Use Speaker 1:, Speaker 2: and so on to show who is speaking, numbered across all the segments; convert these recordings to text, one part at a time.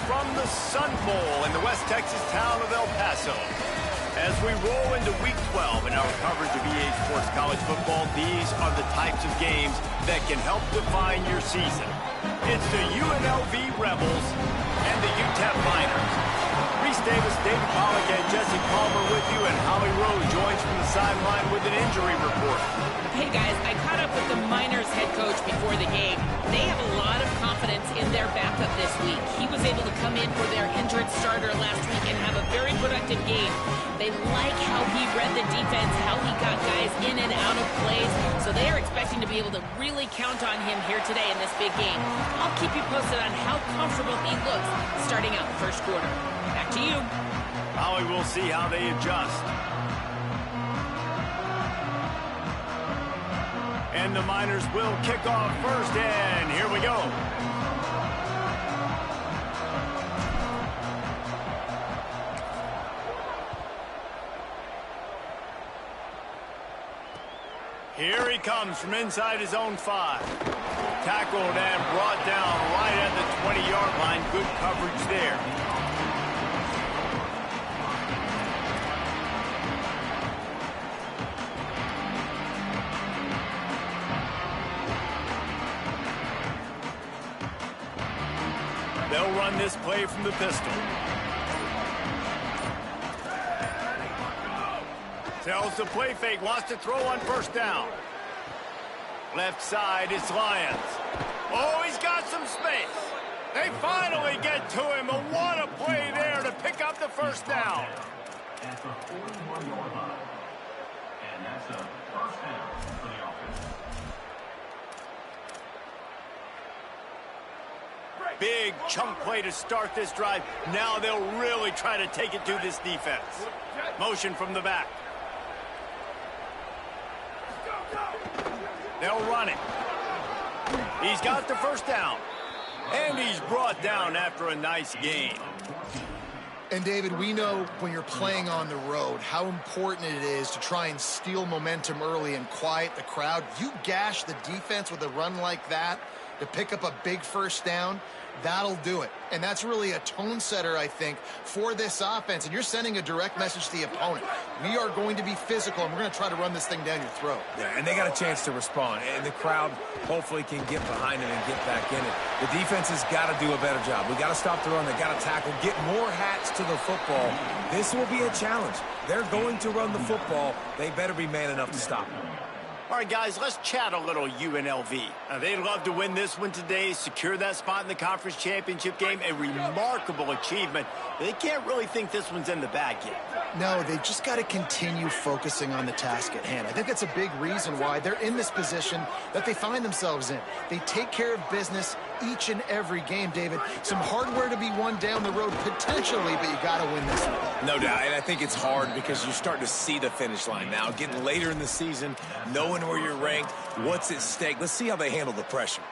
Speaker 1: from the Sun Bowl in the West Texas town of El Paso. As we roll into Week 12 in our coverage of EA Sports College Football, these are the types of games that can help define your season. It's the UNLV Rebels and the UTEP Miners. Reese Davis, David Pollack, and Jesse Palmer with you, and Holly Rose joins from the sideline with an injury report.
Speaker 2: Hey guys, I caught up with the Miners head coach before the game. They have a lot of confidence in their backup this week. He was able to come in for their injured starter last week and have a very productive game. They like how he read the defense, how he got guys in and out of plays, so they are expecting to be able to really count on him here today in this big game. I'll keep you posted on how comfortable he looks starting out the first quarter. Back to you.
Speaker 1: Holly, we'll see how they adjust. And the Miners will kick off first, and here we go. Here he comes from inside his own 5. Tackled and brought down right at the 20-yard line. Good coverage there. They'll run this play from the pistol. Tells the play fake, wants to throw on first down. Left side, it's Lions. Oh, he's got some space. They finally get to him. What a play there to pick up the first down.
Speaker 3: At the 41-yard line. And that's a first down for the offense.
Speaker 1: Big chunk play to start this drive. Now they'll really try to take it to this defense. Motion from the back. They'll run it. He's got the first down. And he's brought down after a nice gain.
Speaker 4: And, David, we know when you're playing on the road how important it is to try and steal momentum early and quiet the crowd. You gash the defense with a run like that to pick up a big first down, that'll do it. And that's really a tone setter, I think, for this offense. And you're sending a direct message to the opponent. We are going to be physical, and we're going to try to run this thing down your throat.
Speaker 5: Yeah, and they got a chance to respond. And the crowd hopefully can get behind them and get back in it. The defense has got to do a better job. We got to stop the run. They got to tackle, get more hats to the football. This will be a challenge. They're going to run the football. They better be man enough to stop them.
Speaker 1: All right, guys, let's chat a little UNLV. They'd love to win this one today, secure that spot in the conference championship game. A remarkable achievement. They can't really think this one's in the bag yet.
Speaker 4: No, they've just got to continue focusing on the task at hand. I think that's a big reason why they're in this position that they find themselves in. They take care of business each and every game, David. Some hardware to be won down the road potentially, but you got to win this one.
Speaker 5: No doubt, and I think it's hard because you're starting to see the finish line now. Getting later in the season, knowing where you're ranked, what's at stake. Let's see how they handle the pressure.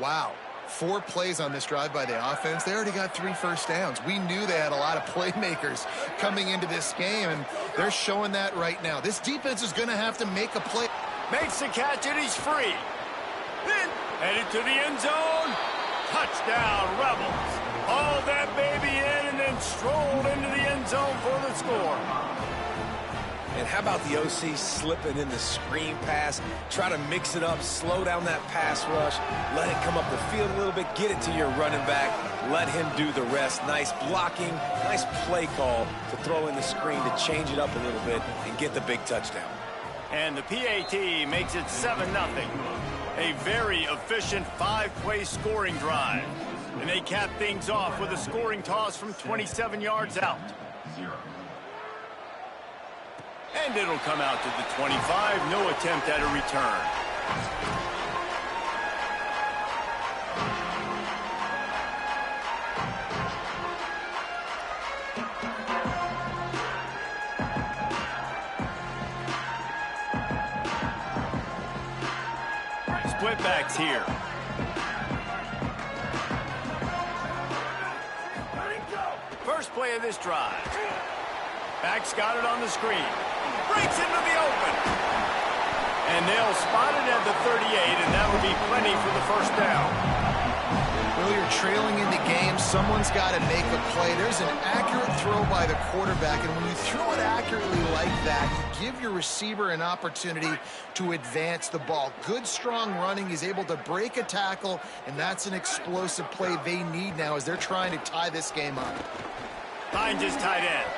Speaker 4: Wow. 4 plays on this drive by the offense. They already got 3 first downs. We knew they had a lot of playmakers coming into this game, and they're showing that right now. This defense is going to have to make a play.
Speaker 1: Makes the catch, and he's free. Then headed to the end zone. Touchdown, Rebels. Hauled that baby in and then strolled into the end zone for the score.
Speaker 5: And how about the OC slipping in the screen pass? Try to mix it up, slow down that pass rush, let it come up the field a little bit, get it to your running back, let him do the rest. Nice blocking, nice play call to throw in the screen to change it up a little bit and get the big touchdown.
Speaker 1: And the PAT makes it 7-0. A very efficient 5-play scoring drive. And they cap things off with a scoring toss from 27 yards out. And it'll come out to the 25. No attempt at a return. Split backs here. First play of this drive. Back's got it on the screen. Breaks into the open. And they'll spot it at the 38, and that would be plenty for the first down.
Speaker 4: Well, you're trailing in the game. Someone's got to make a play. There's an accurate throw by the quarterback, and when you throw it accurately like that, you give your receiver an opportunity to advance the ball. Good, strong running. He's able to break a tackle, and that's an explosive play they need now as they're trying to tie this game up.
Speaker 1: Finds his tight end.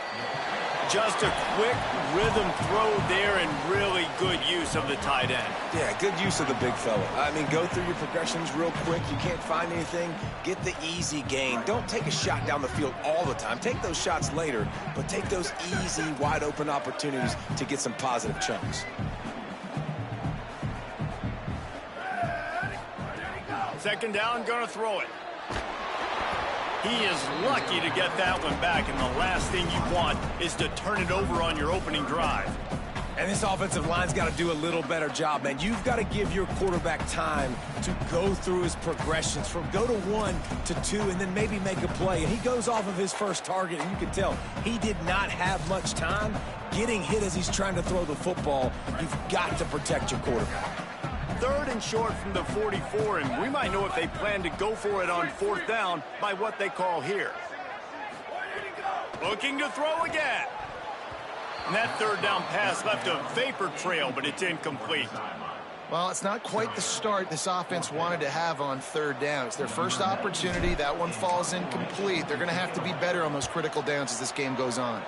Speaker 1: Just a quick rhythm throw there and really good use of the tight end.
Speaker 5: Yeah, good use of the big fella. I mean, go through your progressions real quick. You can't find anything. Get the easy gain. Don't take a shot down the field all the time. Take those shots later, but take those easy, wide-open opportunities to get some positive chunks.
Speaker 1: Second down, gonna throw it. He is lucky to get that one back, and the last thing you want is to turn it over on your opening drive.
Speaker 5: And this offensive line's got to do a little better job, man. You've got to give your quarterback time to go through his progressions from go to 1 to 2 and then maybe make a play. And he goes off of his first target, and you can tell he did not have much time getting hit as he's trying to throw the football. You've got to protect your quarterback.
Speaker 1: Third and short from the 44, and we might know if they plan to go for it on fourth down by what they call here. Looking to throw again. And that third down pass left a vapor trail, but it's incomplete.
Speaker 4: Well, it's not quite the start this offense wanted to have on third down. It's their first opportunity. That one falls incomplete. They're going to have to be better on those critical downs as this game goes on.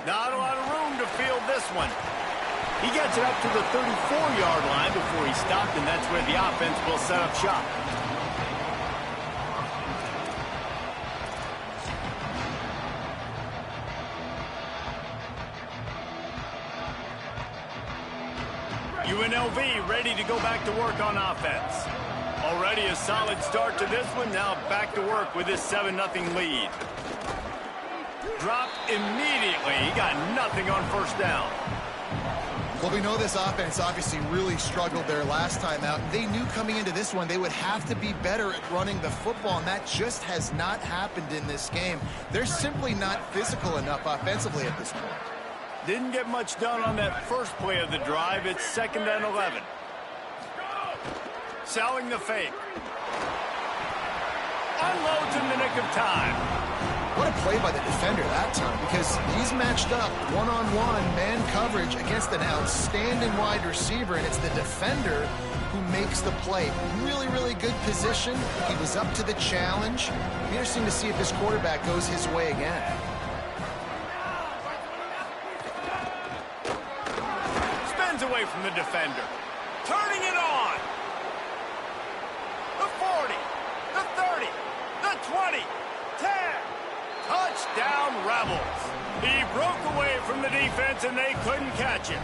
Speaker 1: Not a lot of room to field this one. He gets it up to the 34-yard line before he stopped, and that's where the offense will set up shop. UNLV ready to go back to work on offense. Already a solid start to this one. Now back to work with this 7-0 lead. Dropped immediately. He got nothing on first down.
Speaker 4: Well, we know this offense obviously really struggled there last time out. They knew coming into this one they would have to be better at running the football, and that just has not happened in this game. They're simply not physical enough offensively at this point.
Speaker 1: Didn't get much done on that first play of the drive. It's 2nd and 11. Selling the fake. Unloads in the nick of time.
Speaker 4: What a play by the defender that time, because he's matched up one-on-one man coverage against an outstanding wide receiver, and it's the defender who makes the play. Really, really good position. He was up to the challenge. It'll be interesting to see if this quarterback goes his way again.
Speaker 1: Spins away from the defender. Turning it on. The 40, the 30, the 20, 10. Touchdown Rebels. He broke away from the defense and they couldn't catch him.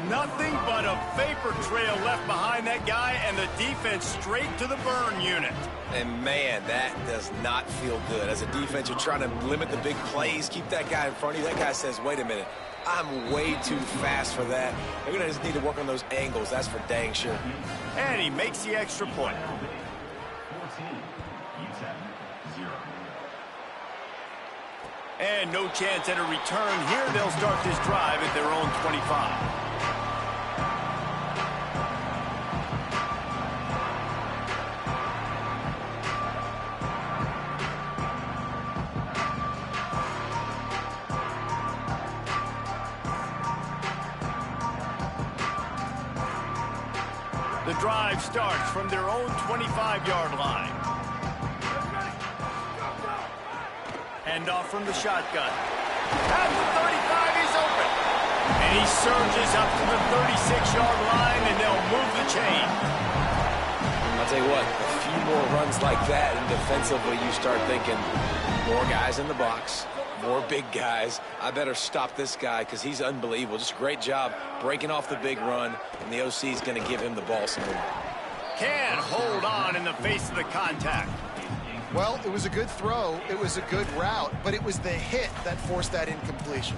Speaker 1: Nothing but a vapor trail left behind that guy, and the defense straight to the burn unit.
Speaker 5: And man, that does not feel good. As a defense, you're trying to limit the big plays, keep that guy in front of you. That guy says, wait a minute, I'm way too fast for that. They're going to just need to work on those angles. That's for dang sure.
Speaker 1: And he makes the extra point.
Speaker 3: 14, U10, 0.
Speaker 1: And no chance at a return here. They'll start this drive at their own 25. The drive starts from their own 25-yard line. Hand off from the shotgun. At the 35, he's open. And he surges up to the 36-yard line, and they'll move the chain.
Speaker 5: I'll tell you what, a few more runs like that, and defensively you start thinking, more guys in the box, more big guys. I better stop this guy because he's unbelievable. Just a great job breaking off the big run, and the OC is going to give him the ball some more.
Speaker 1: Can't hold on in the face of the contact.
Speaker 4: Well, it was a good throw. It was a good route, but it was the hit that forced that incompletion.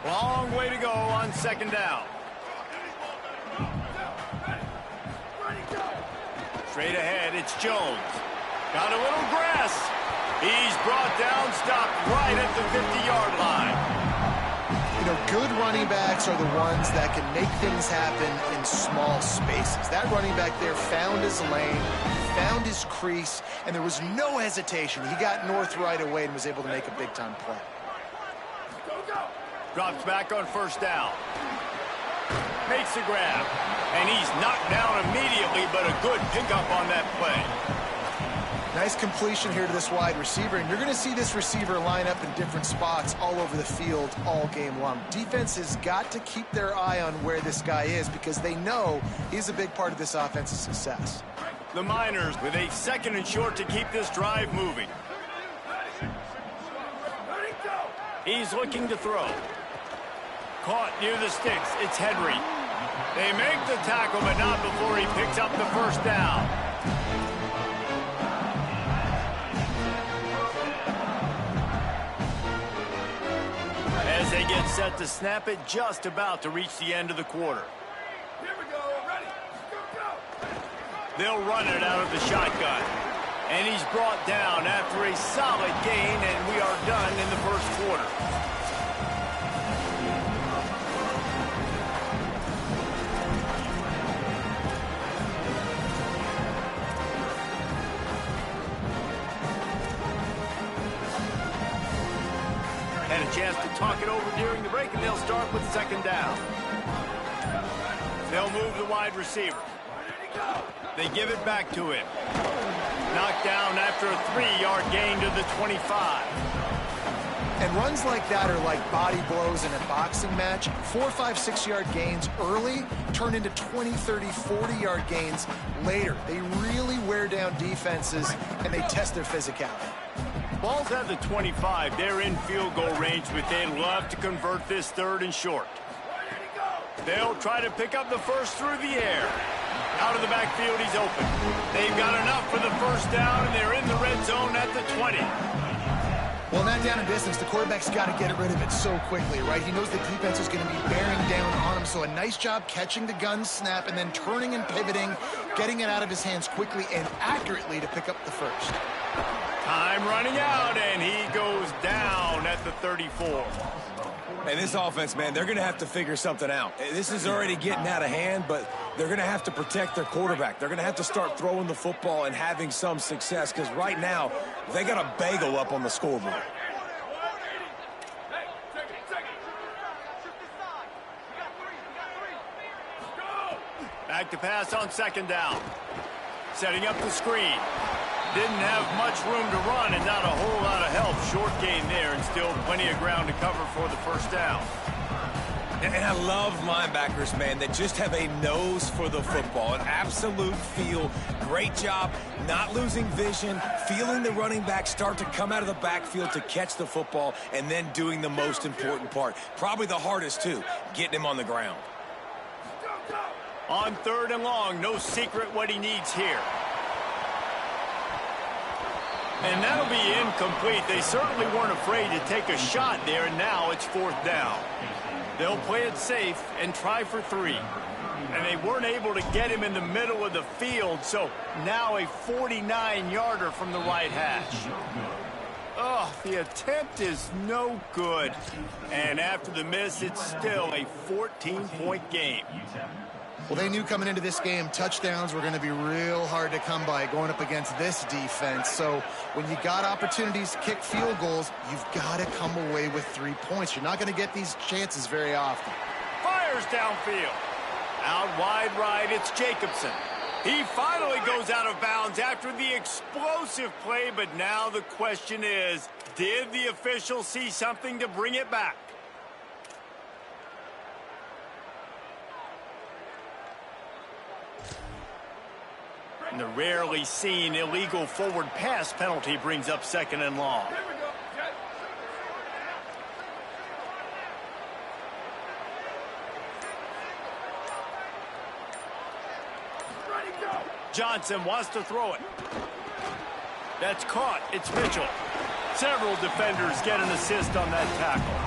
Speaker 1: Long way to go on second down. Straight ahead, it's Jones. Got a little grass. He's brought down, stopped right at the 50-yard line.
Speaker 4: You know, good running backs are the ones that can make things happen in small spaces. That running back there found his lane, found his crease, and there was no hesitation. He got north right away and was able to make a big-time play.
Speaker 1: Drops back on first down. Makes the grab. And he's knocked down immediately, but a good pickup on that play.
Speaker 4: Nice completion here to this wide receiver, and you're going to see this receiver line up in different spots all over the field all game long. Defense has got to keep their eye on where this guy is because they know he's a big part of this offense's success.
Speaker 1: The Miners with a 2nd and short to keep this drive moving. He's looking to throw. Caught near the sticks. It's Henry. They make the tackle, but not before he picks up the first down. As they get set to snap it, just about to reach the end of the quarter.
Speaker 3: Here we go. Ready. Go.
Speaker 1: They'll run it out of the shotgun. And he's brought down after a solid gain, and we are done in the first quarter. Had a chance to talk it over during the break, and they'll start with 2nd down. They'll move the wide receiver. They give it back to him. Knocked down after a 3-yard gain to the 25.
Speaker 4: And runs like that are like body blows in a boxing match. 4, 5, 6-yard gains early turn into 20, 30, 40-yard gains later. They really wear down defenses, and they test their physicality.
Speaker 1: Ball's at the 25. They're in field goal range, but they'd love to convert this 3rd and short. They'll try to pick up the first through the air. Out of the backfield, he's open. They've got enough for the first down, and they're in the red zone at the 20.
Speaker 4: Well, not down in distance, the quarterback's got to get rid of it so quickly, right? He knows the defense is going to be bearing down on him, so a nice job catching the gun snap and then turning and pivoting, getting it out of his hands quickly and accurately to pick up the first.
Speaker 1: Time running out, and he goes down at the 34.
Speaker 5: And this offense, man, they're going to have to figure something out. This is already getting out of hand, but they're going to have to protect their quarterback. They're going to have to start throwing the football and having some success because right now they got a bagel up on the scoreboard.
Speaker 1: Back to pass on 2nd down. Setting up the screen. Didn't have much room to run and not a whole lot of help. Short gain there and still plenty of ground to cover for the first down.
Speaker 5: And I love linebackers, man, that just have a nose for the football, an absolute feel. Great job not losing vision, feeling the running back start to come out of the backfield to catch the football, and then doing the most important part. Probably the hardest, too, getting him on the ground.
Speaker 1: On 3rd and long, no secret what he needs here. And that'll be incomplete. They certainly weren't afraid to take a shot there, and now it's 4th down. They'll play it safe and try for 3. And they weren't able to get him in the middle of the field, so now a 49-yarder from the right hash. Oh, the attempt is no good. And after the miss, it's still a 14-point game.
Speaker 4: Well, they knew coming into this game touchdowns were going to be real hard to come by going up against this defense. So when you got opportunities to kick field goals, you've got to come away with 3 points. You're not going to get these chances very often.
Speaker 1: Fires downfield. Out wide right, it's Jacobson. He finally goes out of bounds after the explosive play, but now the question is, did the official see something to bring it back? And the rarely seen illegal forward pass penalty brings up 2nd and long. Johnson wants to throw it. That's caught. It's Mitchell. Several defenders get an assist on that tackle.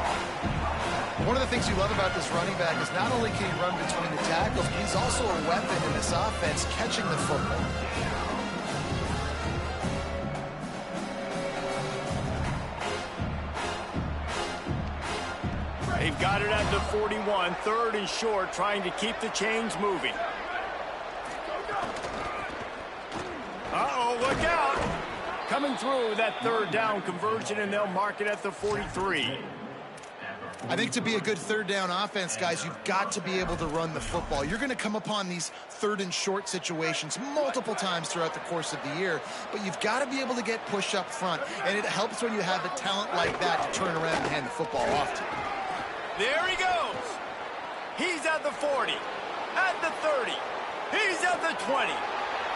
Speaker 4: One of the things you love about this running back is not only can he run between the tackles, but he's also a weapon in this offense catching the football.
Speaker 1: They've got it at the 41, third and short, trying to keep the chains moving. Uh-oh, look out. Coming through with that third down conversion, and they'll mark it at the 43.
Speaker 4: I think to be a good third down offense, guys, you've got to be able to run the football. You're going to come upon these third and short situations multiple times throughout the course of the year, but you've got to be able to get push up front, and it helps when you have a talent like that to turn around and hand the football off to.
Speaker 1: There he goes. He's at the 40, at the 30, he's at the 20,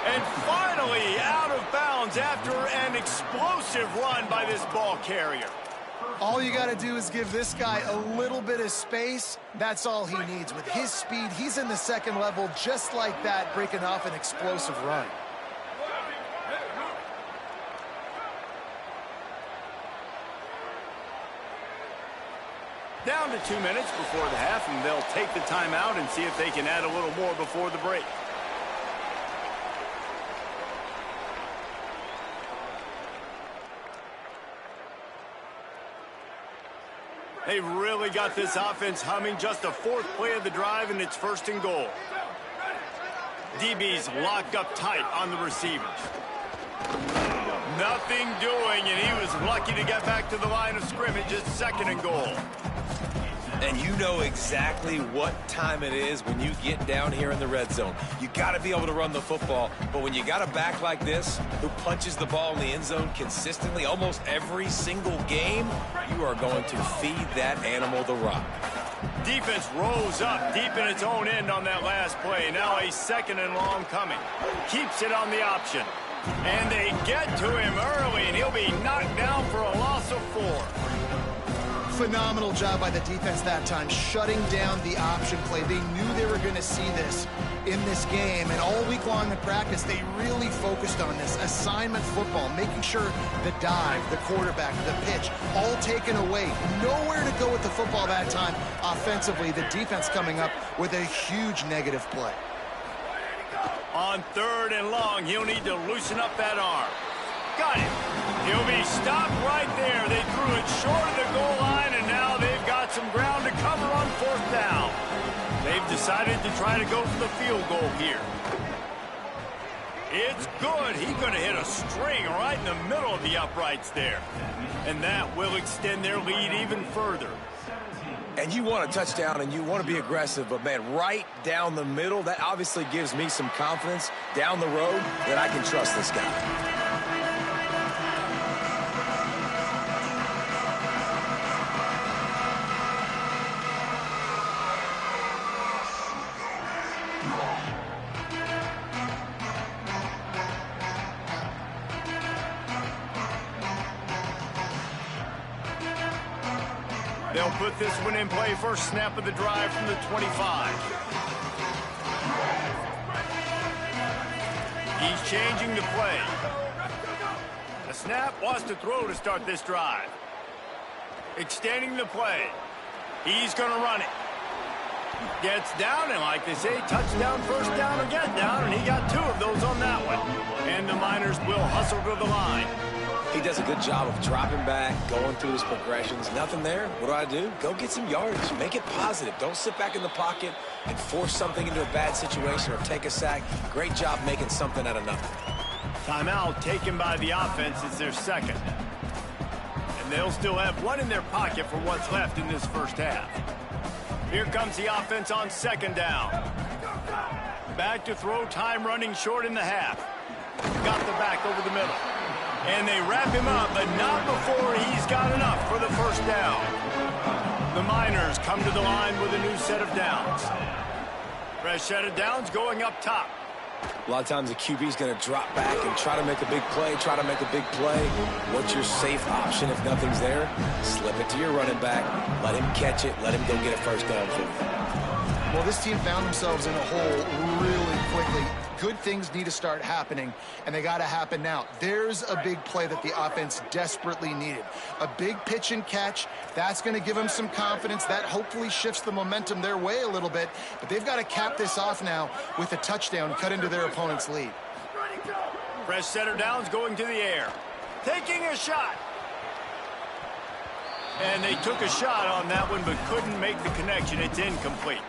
Speaker 1: and finally out of bounds after an explosive run by this ball carrier.
Speaker 4: All you got to do is give this guy a little bit of space. That's all he needs. With his speed, he's in the second level just like that, breaking off an explosive run.
Speaker 1: Down to 2 minutes before the half, and they'll take the timeout and see if they can add a little more before the break. They really got this offense humming. Just the fourth play of the drive, and it's first and goal. DB's locked up tight on the receivers. Nothing doing, and he was lucky to get back to the line of scrimmage. It's second and goal.
Speaker 5: And you know exactly what time it is when you get down here in the red zone. You got to be able to run the football, but when you got a back like this who punches the ball in the end zone consistently almost every single game, you are going to feed that animal the rock.
Speaker 1: Defense rolls up deep in its own end on that last play. Now a second and long coming. Keeps it on the option. And they get to him early, and he'll be knocked down for a loss of 4.
Speaker 4: Phenomenal job by the defense that time, shutting down the option play. They knew they were going to see this in this game, and all week long in practice, they really focused on this assignment football, making sure the dive, the quarterback, the pitch, all taken away. Nowhere to go with the football that time. Offensively, the defense coming up with a huge negative play.
Speaker 1: On third and long, he'll need to loosen up that arm. Got it. He'll be stopped right there. They threw it short of the goal line, and now they've got some ground to cover on fourth down. They've decided to try to go for the field goal here. It's good. He's going to hit a string right in the middle of the uprights there. And that will extend their lead even further.
Speaker 5: And you want a touchdown and you want to be aggressive, but man, right down the middle, that obviously gives me some confidence down the road that I can trust this guy.
Speaker 1: They'll put this one in play. First snap of the drive from the 25. He's changing the play. The snap wants to throw to start this drive. Extending the play. He's going to run it. Gets down, and like they say, touchdown, first down, or get down, and he got 2 of those on that one. And the Miners will hustle to the line.
Speaker 5: He does a good job of dropping back, going through his progressions. Nothing there. What do? Go get some yardage. Make it positive. Don't sit back in the pocket and force something into a bad situation or take a sack. Great job making something out of nothing.
Speaker 1: Timeout taken by the offense. It's their second. And they'll still have one in their pocket for what's left in this first half. Here comes the offense on second down. Back to throw, time running short in the half. Got the back over the middle. And they wrap him up, but not before he's got enough for the first down. The Miners come to the line with a new set of downs. Fresh set of downs going up top.
Speaker 5: A lot of times the QB is going to drop back and try to make a big play, What's your safe option if nothing's there? Slip it to your running back. Let him catch it. Let him go get a first down for you.
Speaker 4: Well, this team found themselves in a hole really quickly. Good things need to start happening, and they got to happen now. There's a big play that the offense desperately needed. A big pitch and catch. That's going to give them some confidence. That hopefully shifts the momentum their way a little bit, but they've got to cap this off now with a touchdown cut into their opponent's lead.
Speaker 1: Fresh center downs going to the air. Taking a shot. And they took a shot on that one, but couldn't make the connection. It's incomplete.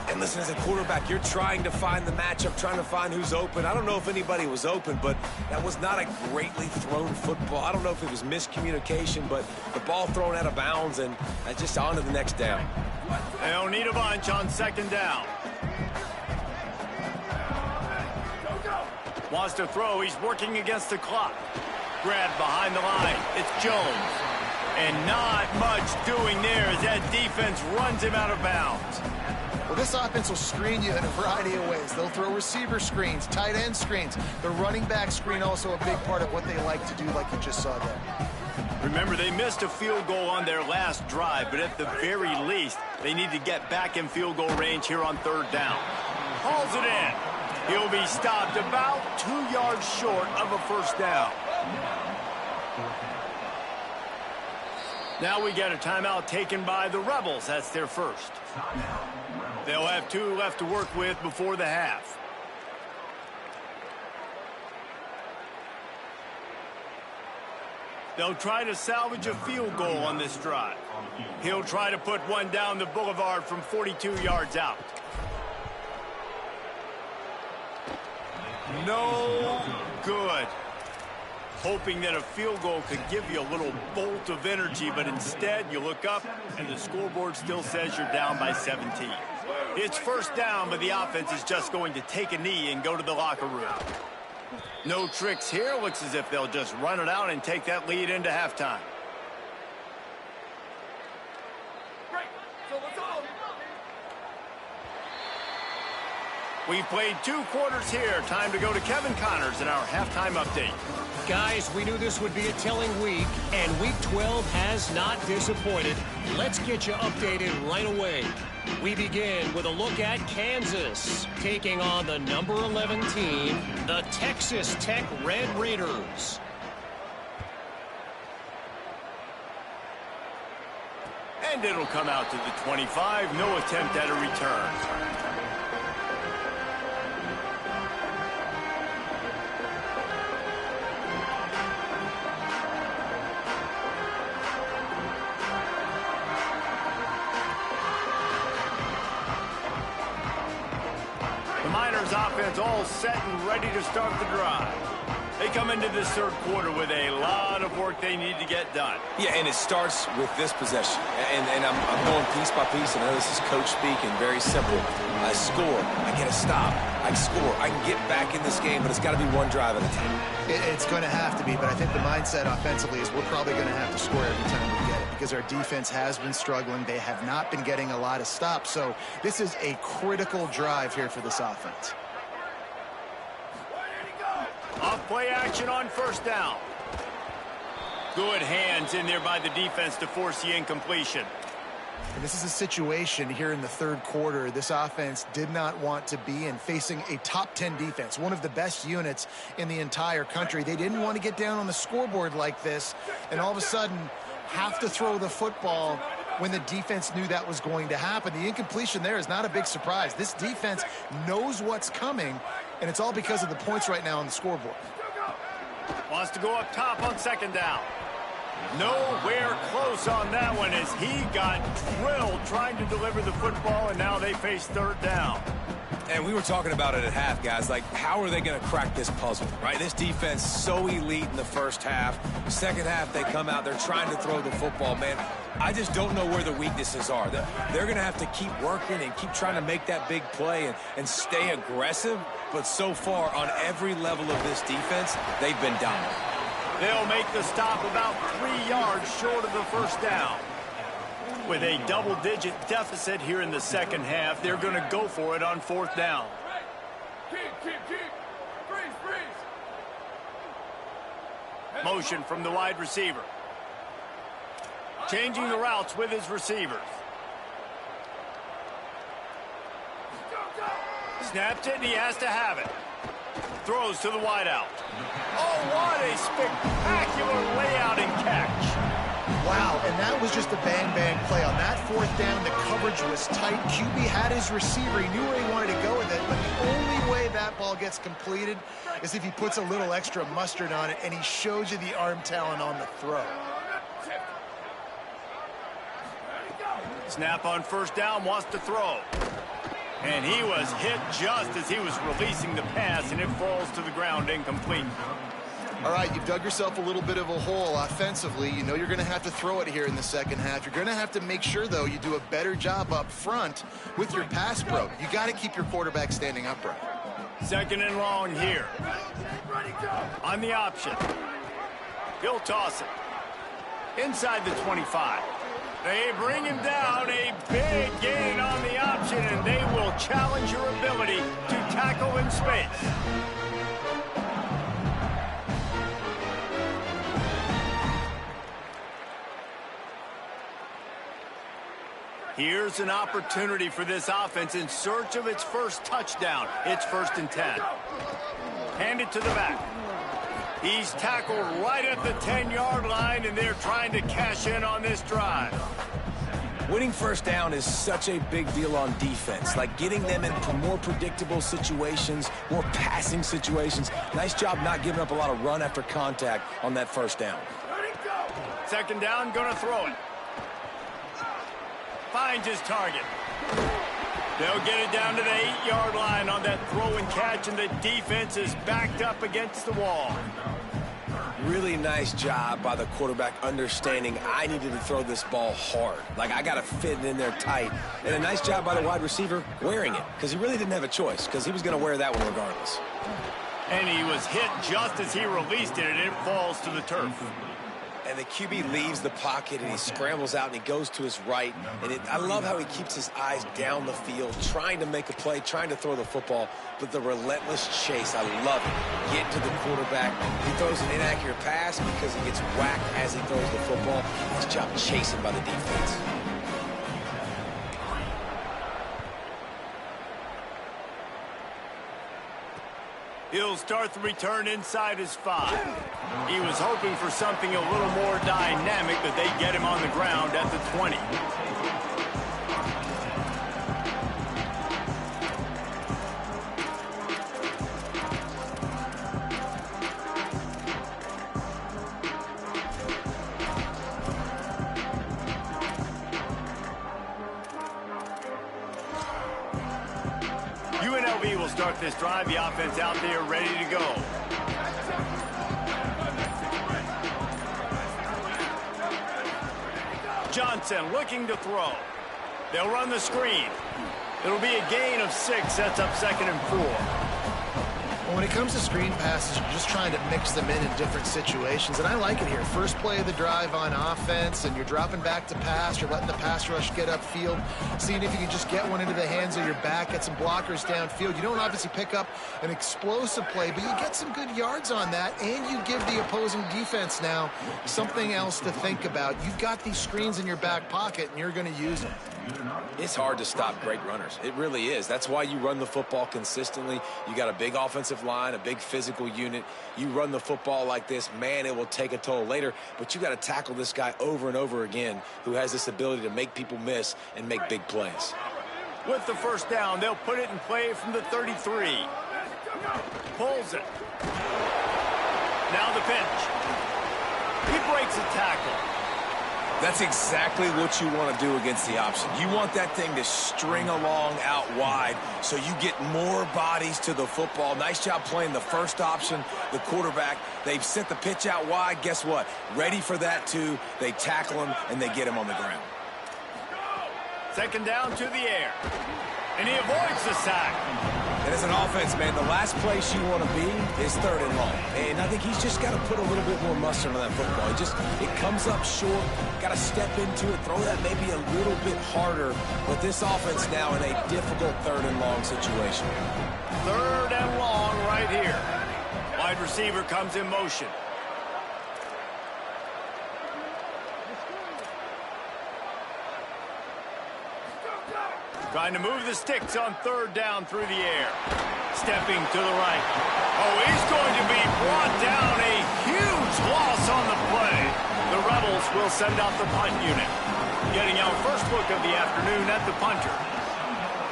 Speaker 5: And listen, as a quarterback, you're trying to find the matchup, trying to find who's open. I don't know if anybody was open, but that was not a greatly thrown football. I don't know if it was miscommunication, but the ball thrown out of bounds and just on to the next down.
Speaker 1: They don't need a bunch on second down. Wants to throw. He's working against the clock. Grabbed behind the line. It's Jones. And not much doing there as that defense runs him out of bounds.
Speaker 4: Well, this offense will screen you in a variety of ways. They'll throw receiver screens, tight end screens. The running back screen also a big part of what they like to do, like you just saw there.
Speaker 1: Remember, they missed a field goal on their last drive, but at the very least, they need to get back in field goal range here on third down. Hauls it in. He'll be stopped about 2 yards short of a first down. Now we get a timeout taken by the Rebels. That's their first. They'll have 2 left to work with before the half. They'll try to salvage a field goal on this drive. He'll try to put one down the boulevard from 42 yards out. No good. Hoping that a field goal could give you a little bolt of energy, but instead you look up and the scoreboard still says you're down by 17. It's first down, but the offense is just going to take a knee and go to the locker room. No tricks here. Looks as if they'll just run it out and take that lead into halftime. We've played 2 quarters here. Time to go to Kevin Connors in our halftime update.
Speaker 6: Guys, we knew this would be a telling week, and Week 12 has not disappointed. Let's get you updated right away. We begin with a look at Kansas, taking on the number 11 team, the Texas Tech Red Raiders.
Speaker 1: And it'll come out to the 25. No attempt at a return. Offense all set and ready to start the drive. They come into this third quarter with a lot of work they need to get done.
Speaker 5: Yeah, and it starts with this possession. And I'm going piece by piece, and I know this is coach speaking, very simple. I score, I get a stop, I score, I can get back in this game, but it's got to be one drive at a time.
Speaker 4: It's going to have to be, but I think the mindset offensively is we're probably going to have to score every time we get it because our defense has been struggling. They have not been getting a lot of stops, so this is a critical drive here for this offense.
Speaker 1: Off play action on first down. Good hands in there by the defense to force the incompletion.
Speaker 4: And this is a situation here in the third quarter this offense did not want to be in, facing a top 10 defense, one of the best units in the entire country. They didn't want to get down on the scoreboard like this and all of a sudden have to throw the football when the defense knew that was going to happen. The incompletion there is not a big surprise. This defense knows what's coming, and it's all because of the points right now on the scoreboard.
Speaker 1: Wants to go up top on second down. Nowhere close on that one as he got drilled trying to deliver the football, and now they face third down.
Speaker 5: And we were talking about it at half, guys. Like, how are they going to crack this puzzle, right? This defense so elite in the first half. Second half, they come out. They're trying to throw the football, man. I just don't know where the weaknesses are. They're going to have to keep working and keep trying to make that big play and stay aggressive. But so far, on every level of this defense, they've been dominant.
Speaker 1: They'll make the stop about 3 yards short of the first down. With a double-digit deficit here in the second half, they're going to go for it on fourth down. Motion from the wide receiver. Changing the routes with his receivers. Snaps it, and he has to have it. Throws to the wideout. Oh, what a spectacular layout and catch.
Speaker 4: Wow, and that was just a bang-bang play. On that fourth down, the coverage was tight. QB had his receiver. He knew where he wanted to go with it, but the only way that ball gets completed is if he puts a little extra mustard on it, and he shows you the arm talent on the throw.
Speaker 1: Snap on first down, wants to throw. And he was hit just as he was releasing the pass, and it falls to the ground incomplete.
Speaker 4: All right, you've dug yourself a little bit of a hole offensively. You know you're going to have to throw it here in the second half. You're going to have to make sure, though, you do a better job up front with your pass pro. You got to keep your quarterback standing upright.
Speaker 1: Second and long here. On the option. He'll toss it. Inside the 25. They bring him down, a big gain on the option, and they will challenge your ability to tackle in space. Here's an opportunity for this offense in search of its first touchdown. It's 1st and 10. Hand it to the back. He's tackled right at the 10-yard line, and they're trying to cash in on this drive.
Speaker 5: Winning first down is such a big deal on defense, like getting them into more predictable situations, more passing situations. Nice job not giving up a lot of run after contact on that first down.
Speaker 1: Second down, gonna throw it. Finds his target. They'll get it down to the 8-yard line on that throw and catch, and the defense is backed up against the wall.
Speaker 5: Really nice job by the quarterback understanding I needed to throw this ball hard. Like, I got to fit it in there tight. And a nice job by the wide receiver wearing it, because he really didn't have a choice, because he was going to wear that one regardless.
Speaker 1: And he was hit just as he released it, and it falls to the turf.
Speaker 5: And the QB leaves the pocket, and he scrambles out, and he goes to his right. And I love how he keeps his eyes down the field, trying to make a play, trying to throw the football. But the relentless chase, I love it. Get to the quarterback. He throws an inaccurate pass because he gets whacked as he throws the football. Nice job chasing by the defense.
Speaker 1: He'll start the return inside his 5. He was hoping for something a little more dynamic, but they get him on the ground at the 20. UNLV will start this drive. The offense out there ready to go. Johnson looking to throw. They'll run the screen. It'll be a gain of 6. Sets up 2nd and 4.
Speaker 4: When it comes to screen passes, you're just trying to mix them in different situations, and I like it here. First play of the drive on offense, and you're dropping back to pass. You're letting the pass rush get upfield, seeing if you can just get one into the hands of your back, get some blockers downfield. You don't obviously pick up an explosive play, but you get some good yards on that, and you give the opposing defense now something else to think about. You've got these screens in your back pocket, and you're going to use them.
Speaker 5: It's hard to stop great runners. It really is. That's why you run the football consistently. You got a big offensive line, a big physical unit. You run the football like this, man, it will take a toll later. But you got to tackle this guy over and over again who has this ability to make people miss and make big plays.
Speaker 1: With the first down, they'll put it in play from the 33. Pulls it. Now the pitch. He breaks a tackle.
Speaker 5: That's exactly what you want to do against the option. You want that thing to string along out wide so you get more bodies to the football. Nice job playing the first option, the quarterback. They've sent the pitch out wide. Guess what? Ready for that, too. They tackle him, and they get him on the ground.
Speaker 1: Second down to the air. And he avoids the sack.
Speaker 5: And as an offense, man, the last place you want to be is 3rd and long. And I think he's just got to put a little bit more mustard on that football. It comes up short. Got to step into it, throw that maybe a little bit harder. But this offense now in a difficult 3rd and long situation.
Speaker 1: 3rd and long right here. Wide receiver comes in motion. Trying to move the sticks on 3rd down through the air. Stepping to the right. Oh, he's going to be brought down. A huge loss on the play. The Rebels will send out the punt unit. Getting our first look of the afternoon at the punter.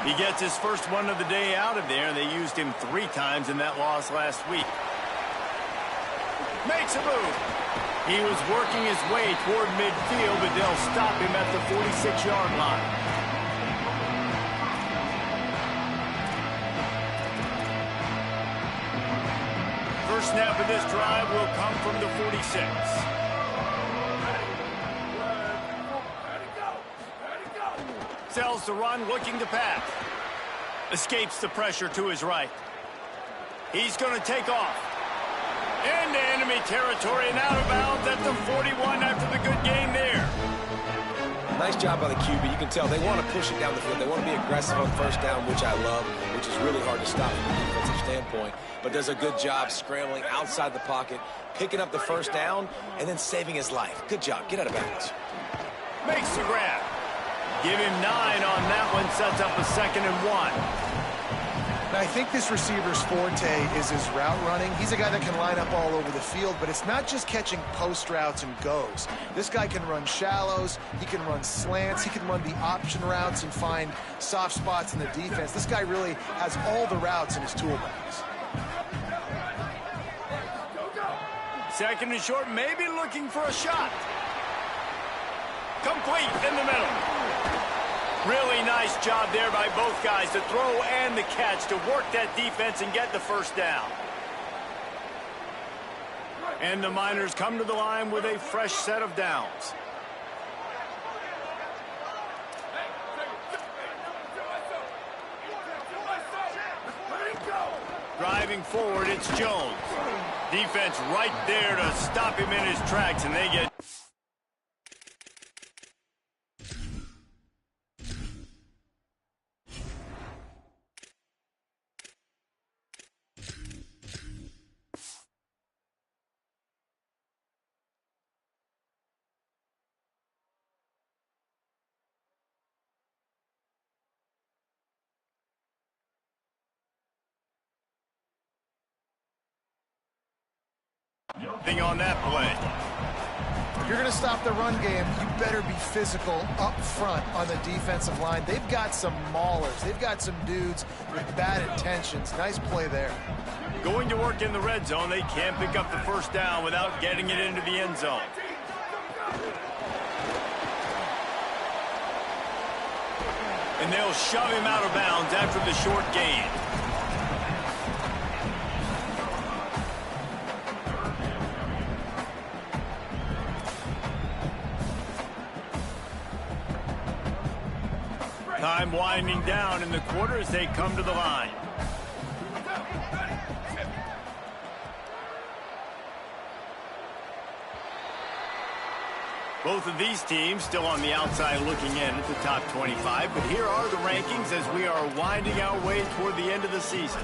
Speaker 1: He gets his first one of the day out of there. They used him 3 times in that loss last week. Makes a move. He was working his way toward midfield, but they'll stop him at the 46-yard line. First snap of this drive will come from the 46. Sells the run, looking to pass. Escapes the pressure to his right. He's going to take off. Into enemy territory and out of bounds at the 41 after the good gain there.
Speaker 5: Nice job by the QB. You can tell they want to push it down the field. They want to be aggressive on first down, which I love, which is really hard to stop from a defensive standpoint. But does a good job scrambling outside the pocket, picking up the first down, and then saving his life. Good job. Get out of bounds.
Speaker 1: Makes the grab. Give him 9 on that one. Sets up a 2nd and 1.
Speaker 4: Now, I think this receiver's forte is his route running. He's a guy that can line up all over the field, but it's not just catching post routes and goes. This guy can run shallows, he can run slants, he can run the option routes and find soft spots in the defense. This guy really has all the routes in his toolbox.
Speaker 1: 2nd and short, maybe looking for a shot. Complete in the middle. Really nice job there by both guys, the throw and the catch, to work that defense and get the first down. And the Miners come to the line with a fresh set of downs. Driving forward, it's Jones. Defense right there to stop him in his tracks, and they get... thing on that play.
Speaker 4: If you're going to stop the run game, you better be physical up front on the defensive line. They've got some maulers. They've got some dudes with bad intentions. Nice play there.
Speaker 1: Going to work in the red zone. They can't pick up the first down without getting it into the end zone. And they'll shove him out of bounds after the short gain. Time winding down in the quarter as they come to the line. Both of these teams still on the outside looking in at the top 25, but here are the rankings as we are winding our way toward the end of the season.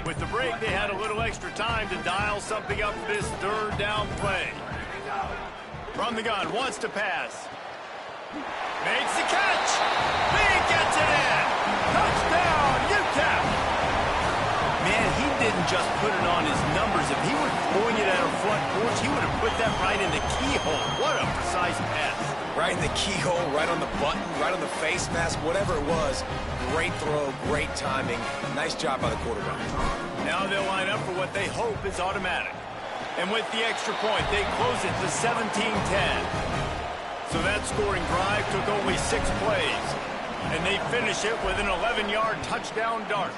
Speaker 1: With the break, they had a little extra time to dial something up for this 3rd down play. From the gun, wants to pass. Makes the catch. He gets it in. Touchdown, UTEP. Man, he didn't just put it on his numbers. If he were throwing it at a front porch, he would have put that right in the keyhole. What a precise pass.
Speaker 5: Right in the keyhole, right on the button, right on the face mask, whatever it was. Great throw, great timing. Nice job by the quarterback.
Speaker 1: Now they'll line up for what they hope is automatic. And with the extra point, they close it to 17-10. So that scoring drive took only 6 plays. And they finish it with an 11-yard touchdown dart.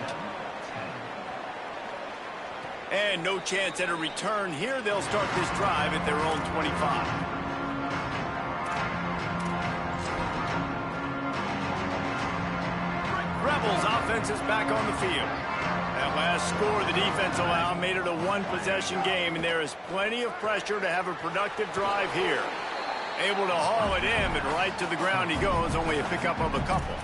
Speaker 1: And no chance at a return here. They'll start this drive at their own 25. Rebels offense is back on the field. That last score the defense allowed made it a 1-possession game, and there is plenty of pressure to have a productive drive here. Able to haul it in, but right to the ground he goes, only a pickup of a couple.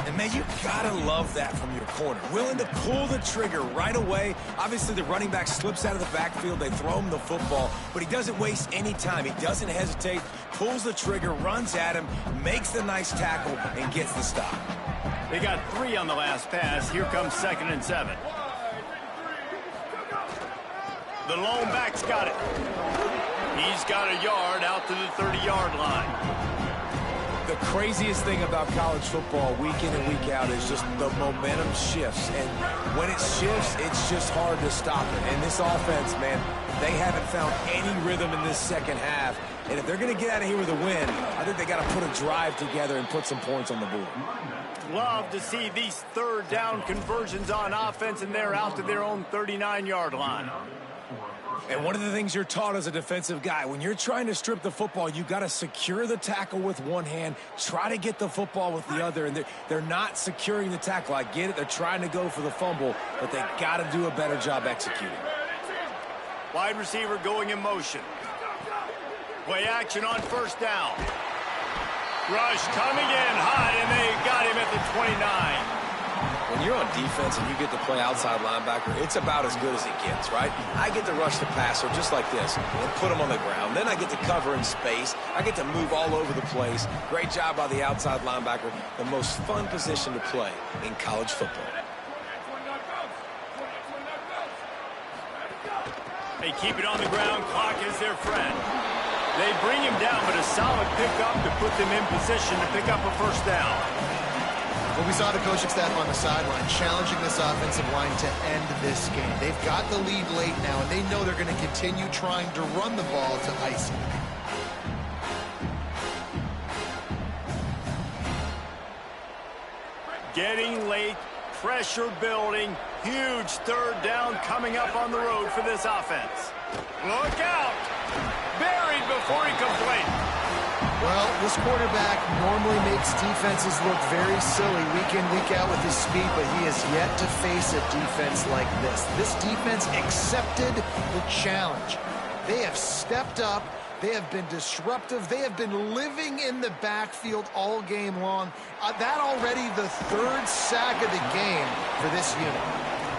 Speaker 5: And, man, you gotta love that from your corner. Willing to pull the trigger right away. Obviously, the running back slips out of the backfield. They throw him the football, but he doesn't waste any time. He doesn't hesitate, pulls the trigger, runs at him, makes the nice tackle, and gets the stop.
Speaker 1: They got 3 on the last pass. Here comes 2nd and 7. The lone back's got it. He's He's got a yard out to the 30-yard line.
Speaker 5: The craziest thing about college football week in and week out is just the momentum shifts. And when it shifts, it's just hard to stop it. And this offense, man, they haven't found any rhythm in this second half. And if they're going to get out of here with a win, I think they got to put a drive together and put some points on the board.
Speaker 1: Love to see these third down conversions on offense, and they're out to their own 39-yard line.
Speaker 5: And one of the things you're taught as a defensive guy, when you're trying to strip the football, you got to secure the tackle with one hand, try to get the football with the other, and they're not securing the tackle. I get it. They're trying to go for the fumble, but they got to do a better job executing.
Speaker 1: Wide receiver going in motion. Play action on first down. Rush coming in hot, and they got him at the 29.
Speaker 5: When you're on defense and you get to play outside linebacker, it's about as good as it gets, right? I get to rush the passer just like this and put him on the ground. Then I get to cover in space. I get to move all over the place. Great job by the outside linebacker. The most fun position to play in college football.
Speaker 1: They keep it on the ground. Clock is their friend. They bring him down, but a solid pickup to put them in position to pick up a first down.
Speaker 4: Well, we saw the coaching staff on the sideline challenging this offensive line to end this game. They've got the lead late now, and they know they're going to continue trying to run the ball to ice it.
Speaker 1: Getting late, pressure building, huge third down coming up on the road for this offense. Look out! Buried before he completes.
Speaker 4: Well, this quarterback normally makes defenses look very silly week in, week out with his speed, but he has yet to face a defense like this. This defense accepted the challenge. They have stepped up. They have been disruptive. They have been living in the backfield all game long. That already the third sack of the game for this unit.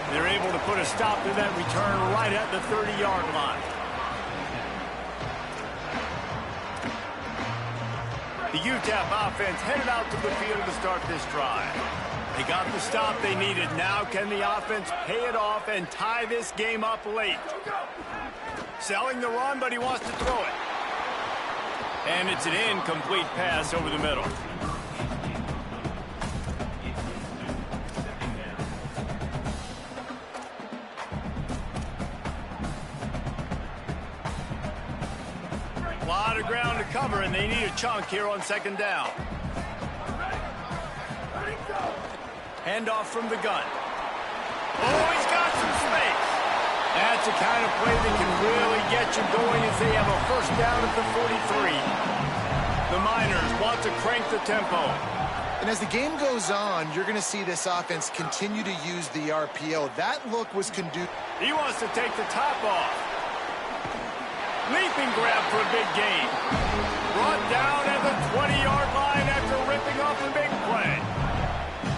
Speaker 1: They're able to put a stop to that return right at the 30-yard line. The UTEP offense headed out to the field to start this drive. They got the stop they needed. Now can the offense pay it off and tie this game up late? Selling the run, but he wants to throw it. And it's an incomplete pass over the middle. A lot of ground to cover, and they need a chunk here on second down. Handoff from the gun. Oh, he's got some space. That's the kind of play that can really get you going as they have a first down at the 43. The Miners want to crank the tempo.
Speaker 4: And as the game goes on, you're going to see this offense continue to use the RPO. That look was conducive.
Speaker 1: He wants to take the top off. Leaping grab for a big gain. Brought down at the 20-yard line after ripping off a big play.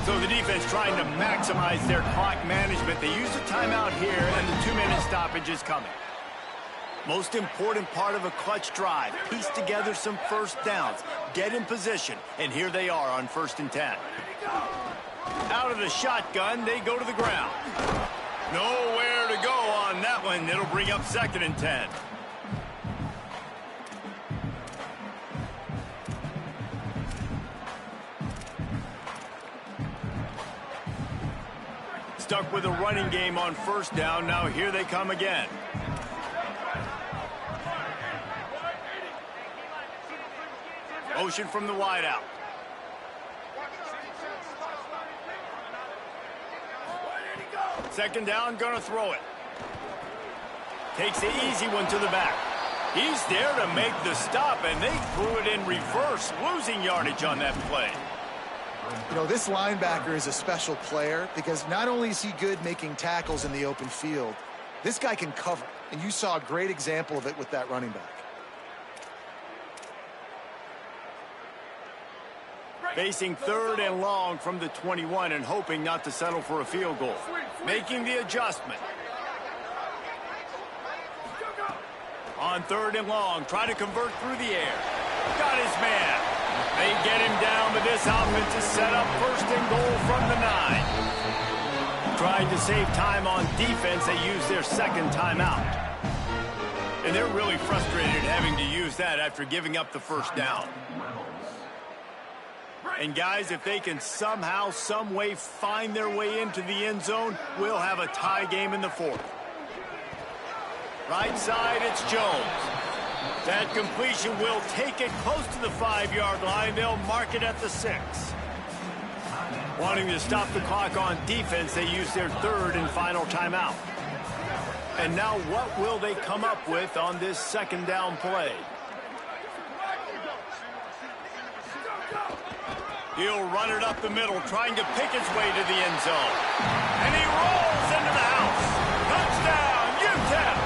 Speaker 1: So the defense trying to maximize their clock management. They use a timeout here, and the 2-minute stoppage is coming. Most important part of a clutch drive. Piece together some first downs. Get in position. And here they are on 1st and 10. Out of the shotgun, they go to the ground. Nowhere to go on that one. It'll bring up 2nd and 10. Stuck with a running game on first down. Now here they come again. Motion from the wideout. Second down, gonna throw it. Takes the easy one to the back. He's there to make the stop, and they threw it in reverse, losing yardage on that play.
Speaker 4: You know, this linebacker is a special player because not only is he good making tackles in the open field, this guy can cover. And you saw a great example of it with that running back.
Speaker 1: Facing 3rd and long from the 21 and hoping not to settle for a field goal. Making the adjustment. On 3rd and long, try to convert through the air. Got his man. They get him down, but this offense is set up 1st and goal from the 9. Trying to save time on defense, they use their 2nd timeout. And they're really frustrated having to use that after giving up the first down. And guys, if they can somehow, some way find their way into the end zone, we'll have a tie game in the fourth. Right side, it's Jones. That completion will take it close to the 5-yard line. They'll mark it at the 6. Wanting to stop the clock on defense, they use their third and final timeout. And now what will they come up with on this second down play? He'll run it up the middle, trying to pick his way to the end zone. And he rolls into the house. Touchdown, UTEP!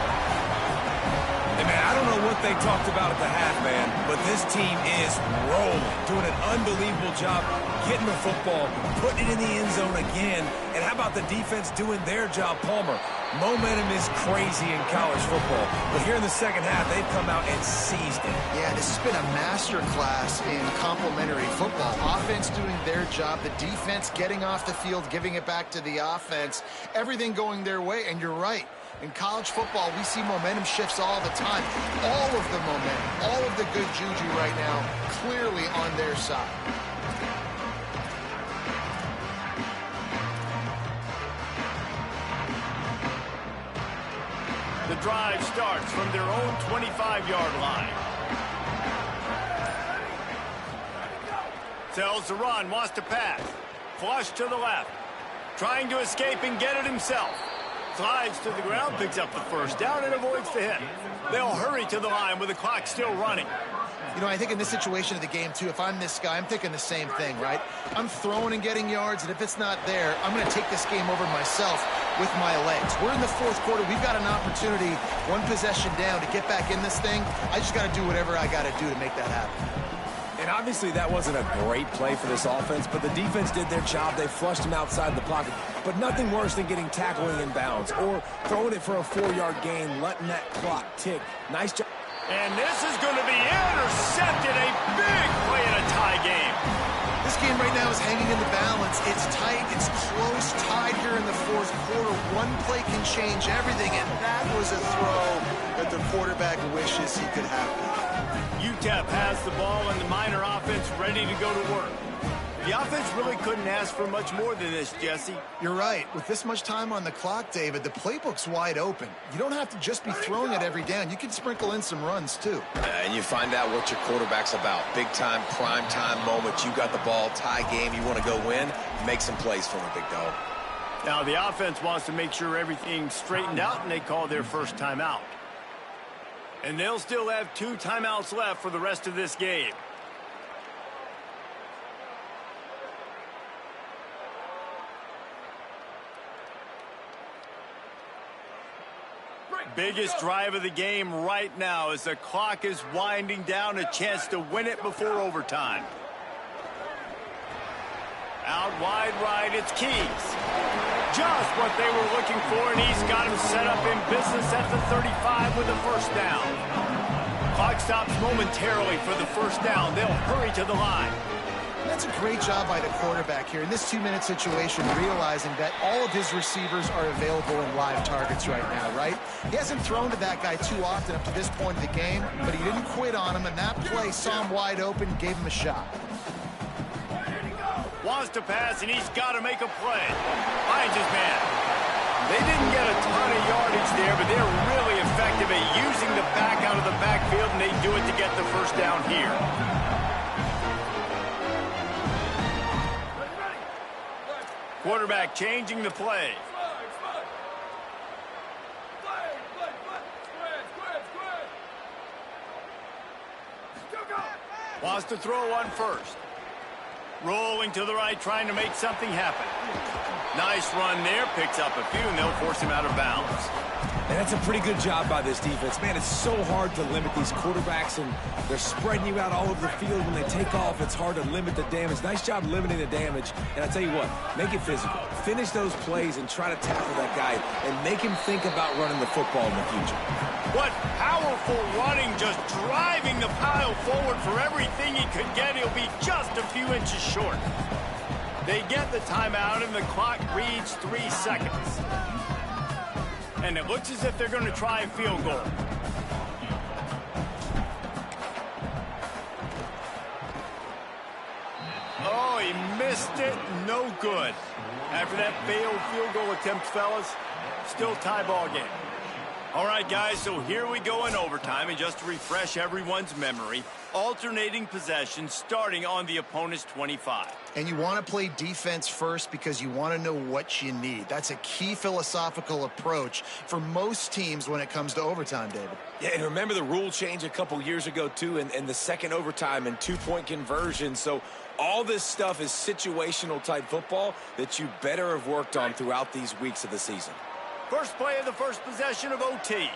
Speaker 5: Hey, man, I don't know what they talked about at the half, man, but this team is rolling, doing an unbelievable job getting the football, putting it in the end zone again. And how about the defense doing their job, Palmer? Momentum is crazy in college football, but here in the second half, they've come out and seized it.
Speaker 4: Yeah, this has been a masterclass in complementary football. Offense doing their job, the defense getting off the field, giving it back to the offense, everything going their way, and you're right. In college football, we see momentum shifts all the time. All of the momentum, all of the good juju right now, clearly on their side.
Speaker 1: The drive starts from their own 25-yard line. Tells to run, wants to pass. Flush to the left. Trying to escape and get it himself. Slides to the ground, picks up the first down, and avoids the hit. They'll hurry to the line with the clock still running.
Speaker 4: You know, I think in this situation of the game, too, if I'm this guy, I'm thinking the same thing, right? I'm throwing and getting yards, and if it's not there, I'm going to take this game over myself with my legs. We're in the fourth quarter. We've got an opportunity, one possession down, to get back in this thing. I just got to do whatever I got to do to make that happen.
Speaker 5: And obviously that wasn't a great play for this offense, but the defense did their job. They flushed him outside the pocket. But nothing worse than getting tackling in bounds or throwing it for a 4-yard gain, letting that clock tick. Nice job.
Speaker 1: And this is going to be intercepted. A big play in a tie game.
Speaker 4: This game right now is hanging in the balance. It's tight. It's close. Tied here in the fourth quarter. One play can change everything, and that was a throw that the quarterback wishes he could have.
Speaker 1: UTEP has the ball and the Miner offense ready to go to work. The offense really couldn't ask for much more than this, Jesse.
Speaker 4: You're right. With this much time on the clock, David, the playbook's wide open. You don't have to just be throwing it every down. You can sprinkle in some runs, too.
Speaker 5: And you find out what your quarterback's about. Big-time, prime-time moment. You got the ball, tie game, you want to go win, make some plays for him, big dog.
Speaker 1: Now, the offense wants to make sure everything's straightened out, and they call their first timeout. And they'll still have 2 timeouts left for the rest of this game. Biggest drive of the game right now as the clock is winding down, a chance to win it before overtime. Out wide right, it's Keys. Just what they were looking for, and he's got him set up in business at the 35 with the first down. Clock stops momentarily for the first down. They'll hurry to the line.
Speaker 4: That's a great job by the quarterback here in this 2-minute situation, realizing that all of his receivers are available in live targets right now, right? He hasn't thrown to that guy too often up to this point of the game, but he didn't quit on him, and that play saw him wide open, gave him a shot.
Speaker 1: Wants to pass, and he's got to make a play. Finds his man. They didn't get a ton of yardage there, but they're really effective at using the back out of the backfield, and they do it to get the first down here. Quarterback changing the play. Wants to throw one first. Rolling to the right, trying to make something happen. Nice run there, picks up a few, and they'll force him out of bounds.
Speaker 5: And that's a pretty good job by this defense. Man, it's so hard to limit these quarterbacks, and they're spreading you out all over the field. When they take off, it's hard to limit the damage. Nice job limiting the damage. And I tell you what, make it physical. Finish those plays and try to tackle that guy and make him think about running the football in the future.
Speaker 1: What powerful running, just driving the pile forward for everything he could get. He'll be just a few inches short. They get the timeout, and the clock reads 3 seconds. And it looks as if they're going to try a field goal. Missed it, no good. After that failed field goal attempt, fellas, still tie ball game. All right, guys, so here we go in overtime, and just to refresh everyone's memory, alternating possessions starting on the opponent's 25.
Speaker 4: And you want to play defense first because you want to know what you need. That's a key philosophical approach for most teams when it comes to overtime, David.
Speaker 5: Yeah, and remember the rule change a couple years ago, too, and the second overtime and two-point conversion. So all this stuff is situational type football that you better have worked on throughout these weeks of the season.
Speaker 1: First play of the first possession of OT.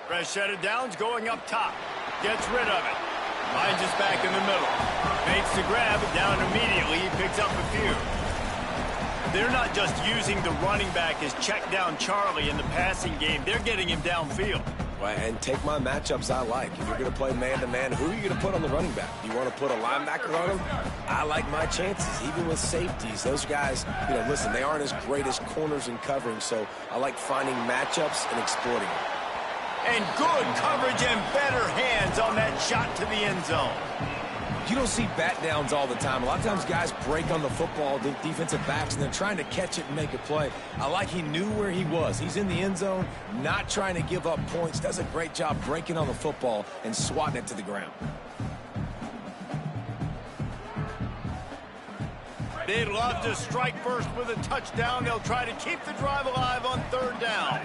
Speaker 1: Fresh set of downs going up top. Gets rid of it. Finds us back in the middle. Makes the grab, down immediately. He picks up a few. They're not just using the running back as check down Charlie in the passing game. They're getting him downfield.
Speaker 5: Right, and take my matchups I like. If you're going to play man-to-man, who are you going to put on the running back? Do you want to put a linebacker on him? I like my chances, even with safeties. Those guys, listen, they aren't as great as corners and covering, so I like finding matchups and exploiting them.
Speaker 1: And good coverage and better hands on that shot to the end zone.
Speaker 5: You don't see bat downs all the time. A lot of times guys break on the football, the defensive backs, and they're trying to catch it and make a play. I like he knew where he was. He's in the end zone, not trying to give up points. Does a great job breaking on the football and swatting it to the ground.
Speaker 1: They'd love to strike first with a touchdown. They'll try to keep the drive alive on third down.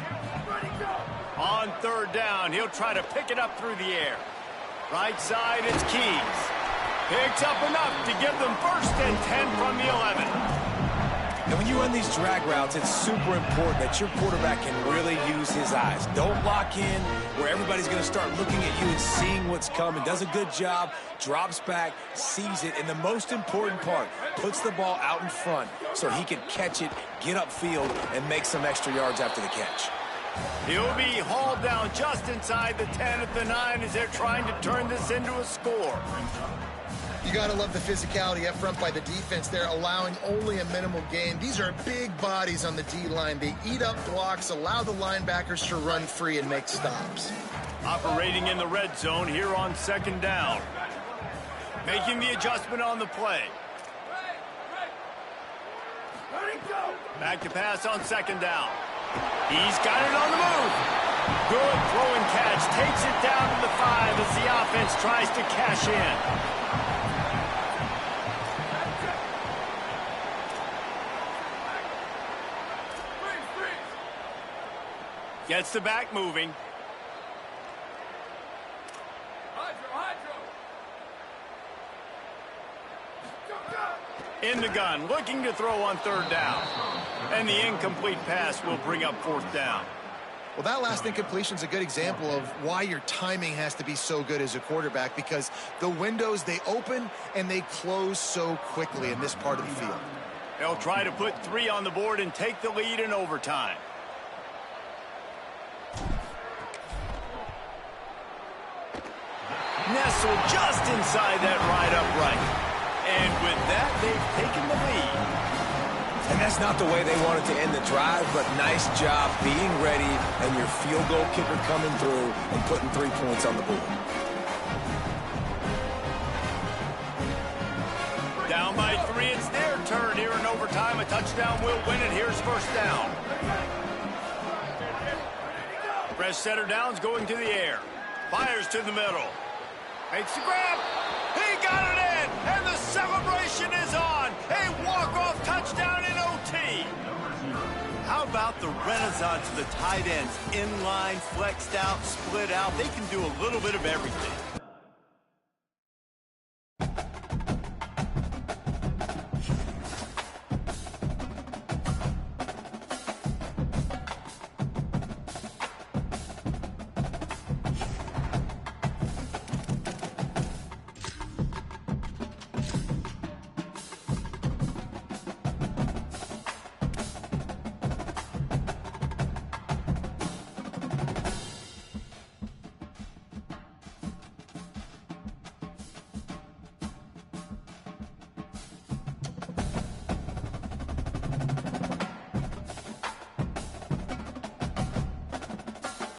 Speaker 1: On third down, he'll try to pick it up through the air. Right side, it's Keys. Picks up enough to give them 1st and 10 from the 11.
Speaker 5: And when you run these drag routes, it's super important that your quarterback can really use his eyes. Don't lock in where everybody's going to start looking at you and seeing what's coming. Does a good job, drops back, sees it, and the most important part, puts the ball out in front so he can catch it, get upfield, and make some extra yards after the catch.
Speaker 1: He'll be hauled down just inside the 10 at the 9 as they're trying to turn this into a score.
Speaker 4: You got to love the physicality up front by the defense. They're allowing only a minimal gain. These are big bodies on the D-line. They eat up blocks, allow the linebackers to run free and make stops.
Speaker 1: Operating in the red zone here on 2nd down. Making the adjustment on the play. Back to pass on 2nd down. He's got it on the move. Good throw and catch. Takes it down to the 5 as the offense tries to cash in. Gets the back moving. In the gun, looking to throw on 3rd down. And the incomplete pass will bring up 4th down.
Speaker 4: Well, that last incompletion is a good example of why your timing has to be so good as a quarterback, because the windows, they open and they close so quickly in this part of the field.
Speaker 1: They'll try to put 3 on the board and take the lead in overtime. Nestled just inside that right upright. And with that, they've taken the lead.
Speaker 5: And that's not the way they wanted to end the drive, but nice job being ready and your field goal kicker coming through and putting 3 points on the board.
Speaker 1: Down by 3, it's their turn here in overtime. A touchdown will win it. Here's 1st down. Fresh setter downs going to the air. Fires to the middle. Makes the grab. He got it in, and the celebration is on. A walk-off touchdown in OT. How about the renaissance of the tight ends? Inline, flexed out, split out. They can do a little bit of everything.